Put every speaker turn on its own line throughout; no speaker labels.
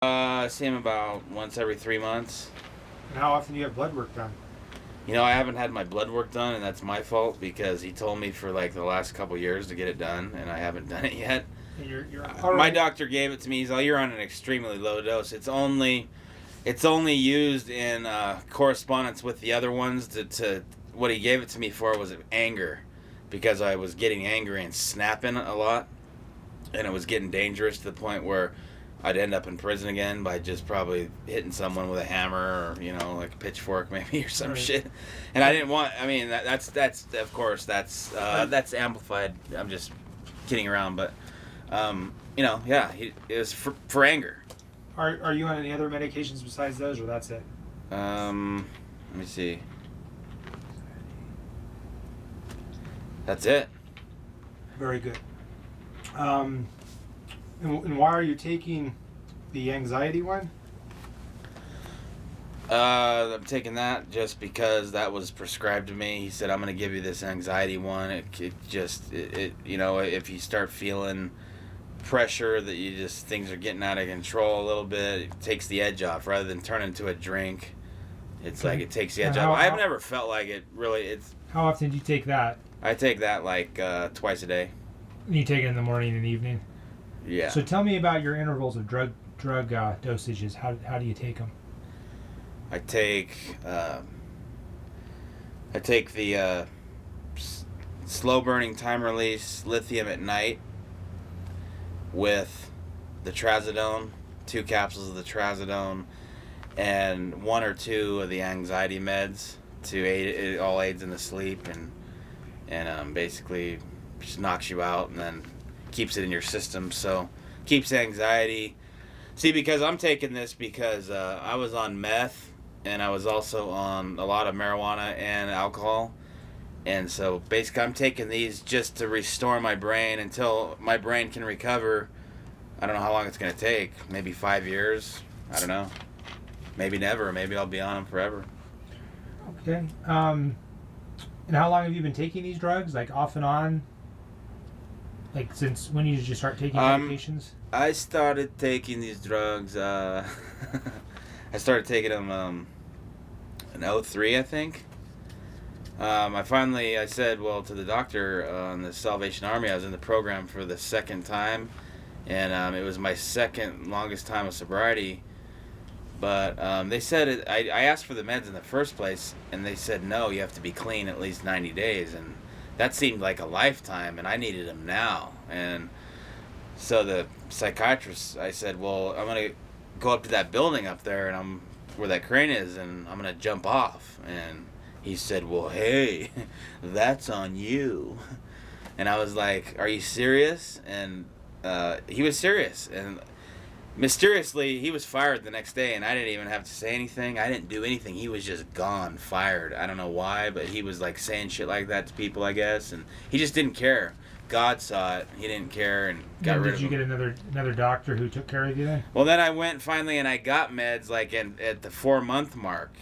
I see him about once every 3 months.
And how often do you have blood work done?
I haven't had my blood work done, and that's my fault because he told me for like the last couple years to get it done, and I haven't done it yet.
And you're
My doctor gave it to me. He's like, "You're on an extremely low dose. It's only used in correspondence with the other ones. To what he gave it to me for was anger, because I was getting angry and snapping a lot, and it was getting dangerous to the point where I'd end up in prison again by just probably hitting someone with a hammer or like a pitchfork maybe or some
Right.
shit. And I didn't want. I mean, that's of course that's amplified. I'm just kidding around, but yeah, it was for anger.
Are you on any other medications besides those, or that's it?
Let me see. That's it.
Very good. And why are you taking the anxiety one?
I'm taking that just because that was prescribed to me. He said, I'm going to give you this anxiety one. If you start feeling pressure that things are getting out of control a little bit, it takes the edge off rather than turn into a drink. It's like it takes the edge off. I've never felt like it really.
How often do you take that?
I take that like twice a day.
You take it in the morning and evening.
Yeah.
So tell me about your intervals of drug dosages. How do you take them?
I take the slow burning time release lithium at night with the trazodone, 2 capsules of the trazodone, and 1 or 2 of the anxiety meds to aid. It all aids in the sleep and basically just knocks you out and then keeps it in your system. So keeps anxiety. See, because I'm taking this because I was on meth. And I was also on a lot of marijuana and alcohol. And so basically I'm taking these just to restore my brain until my brain can recover. I don't know how long it's going to take. Maybe 5 years. I don't know. Maybe never. Maybe I'll be on them forever.
Okay. And how long have you been taking these drugs? Like off and on? Like since when did you start taking medications?
I started taking these drugs. I started taking them in 03, I think. I said, well, to the doctor in the Salvation Army, I was in the program for the second time, and it was my second longest time of sobriety. But they said, I asked for the meds in the first place, and they said, no, you have to be clean at least 90 days. And that seemed like a lifetime, and I needed them now. And so the psychiatrist, I said, well, I'm going to go up to that building up there and where that crane is, and I'm gonna jump off. And he said, well, hey, that's on you. And I was like, are you serious? And he was serious, and mysteriously he was fired the next day, and I didn't even have to say anything. I didn't do anything. He was just gone, fired. I don't know why, but he was like saying shit like that to people, I guess, and he just didn't care. God saw it. He didn't care and got rid of him.
Did you get another doctor who took care of you then?
Well, then I went finally and I got meds like at the 4-month mark.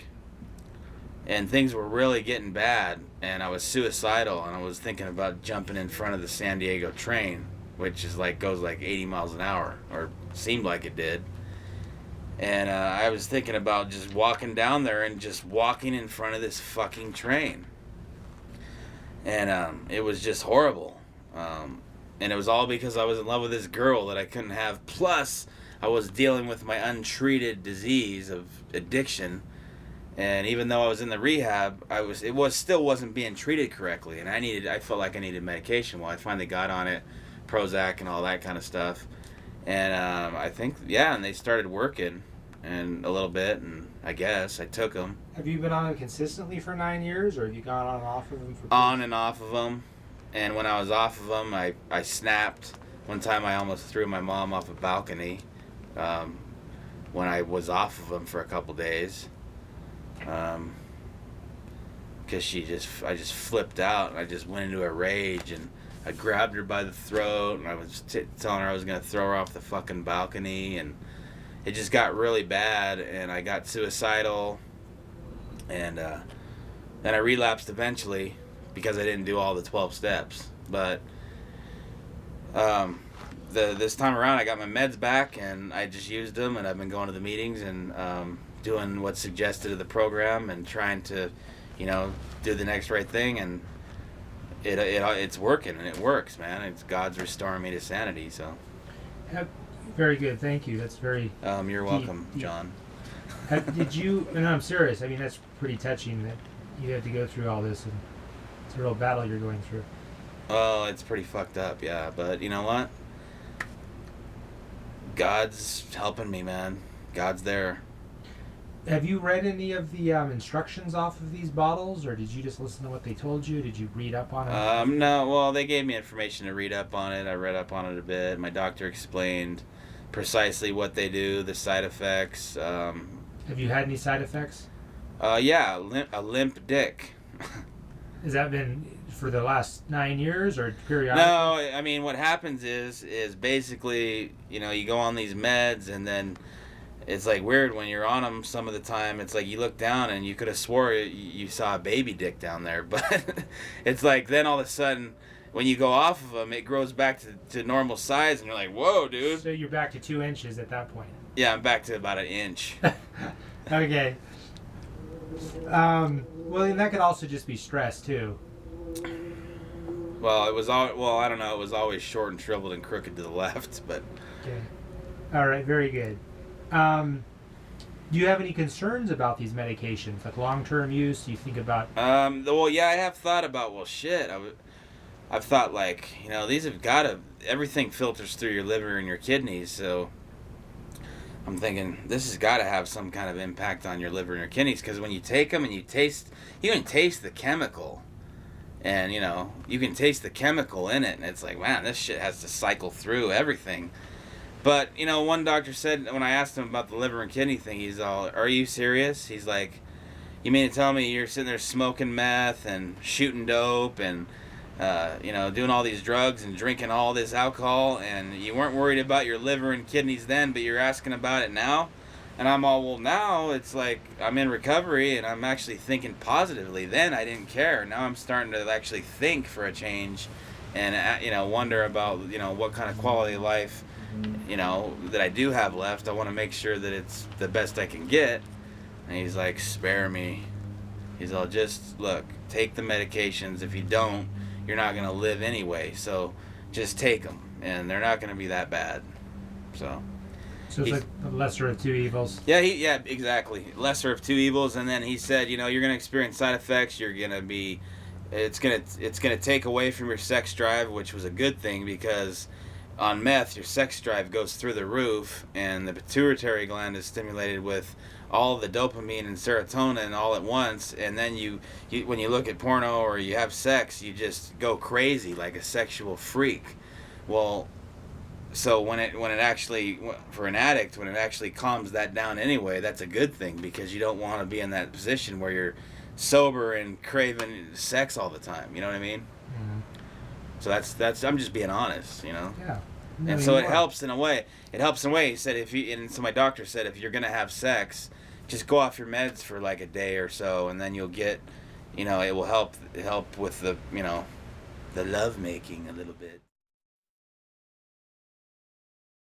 And things were really getting bad. And I was suicidal. And I was thinking about jumping in front of the San Diego train, which is goes like 80 miles an hour. Or seemed like it did. And I was thinking about just walking down there and just walking in front of this fucking train. And it was just horrible. And it was all because I was in love with this girl that I couldn't have. Plus, I was dealing with my untreated disease of addiction. And even though I was in the rehab, still wasn't being treated correctly. And I felt like I needed medication. Well, I finally got on it, Prozac and all that kind of stuff. And I think, and they started working and a little bit. And I guess I took them.
Have you been on it consistently for 9 years, or have you gone on and off of them for?
On and off of them. And when I was off of them, I snapped. One time I almost threw my mom off a balcony when I was off of them for a couple days. Because I just flipped out, and I just went into a rage, and I grabbed her by the throat, and I was telling her I was going to throw her off the fucking balcony, and it just got really bad, and I got suicidal, and then I relapsed eventually, because I didn't do all the 12 steps. But this time around I got my meds back, and I just used them, and I've been going to the meetings and doing what's suggested of the program and trying to, do the next right thing, and it's working, and it works, man. It's God's restoring me to sanity. So.
Very good, thank you. That's very.
You're welcome,
deep.
John.
Did you? And I'm serious. I mean, that's pretty touching that you had to go through all this, and it's a real battle you're going through.
Well, it's pretty fucked up, yeah. But you know what? God's helping me, man. God's there.
Have you read any of the instructions off of these bottles, or did you just listen to what they told you? Did you read up on it?
No. Well, they gave me information to read up on it. I read up on it a bit. My doctor explained precisely what they do, the side effects.
Have you had any side effects?
Yeah, a limp dick.
Has that been for the last 9 years or periodically?
No, I mean, what happens is basically, you go on these meds, and then it's like weird when you're on them some of the time. It's like you look down and you could have swore you saw a baby dick down there. But it's like then all of a sudden when you go off of them, it grows back to normal size, and you're like, whoa, dude.
So you're back to 2 inches at that point.
Yeah, I'm back to about an inch.
Okay. Well, and that could also just be stress too.
Well, I don't know. It was always short and shriveled and crooked to the left, but.
Okay. All right. Very good. Do you have any concerns about these medications, like long-term use? Do you think about?
Well, yeah, I have thought about. Well, shit. I've thought like, these have got to. Everything filters through your liver and your kidneys, so. I'm thinking this has got to have some kind of impact on your liver and your kidneys, because when you take them and you can taste the chemical, and you can taste the chemical in it, and it's like, man, this shit has to cycle through everything. But one doctor said when I asked him about the liver and kidney thing, he's all, "Are you serious?" He's like, "You mean to tell me you're sitting there smoking meth and shooting dope and doing all these drugs and drinking all this alcohol, and you weren't worried about your liver and kidneys then, but you're asking about it now?" And I'm all, well, now it's like I'm in recovery and I'm actually thinking positively. Then I didn't care. Now I'm starting to actually think for a change, and wonder about what kind of quality of life that I do have left. I want to make sure that it's the best I can get. And he's like, spare me. He's all, just look, take the medications. If you don't, you're not going to live anyway, so just take them, and they're not going to be that bad. So
it's like the lesser of two evils.
Yeah, exactly. Lesser of two evils. And then he said, you're going to experience side effects. You're going to be, it's going to take away from your sex drive, which was a good thing, because on meth, your sex drive goes through the roof, and the pituitary gland is stimulated with all the dopamine and serotonin all at once, and then you when you look at porno or you have sex, you just go crazy like a sexual freak. Well, so when it actually, for an addict, when it actually calms that down anyway, that's a good thing, because you don't want to be in that position where you're sober and craving sex all the time. You know what I mean?
Mm-hmm.
So that's I'm just being honest,
Yeah.
No, and so it helps in a way. It helps in a way. He said so my doctor said if you're gonna have sex, just go off your meds for like a day or so, and then you'll get, it will help with the, the love making a little bit.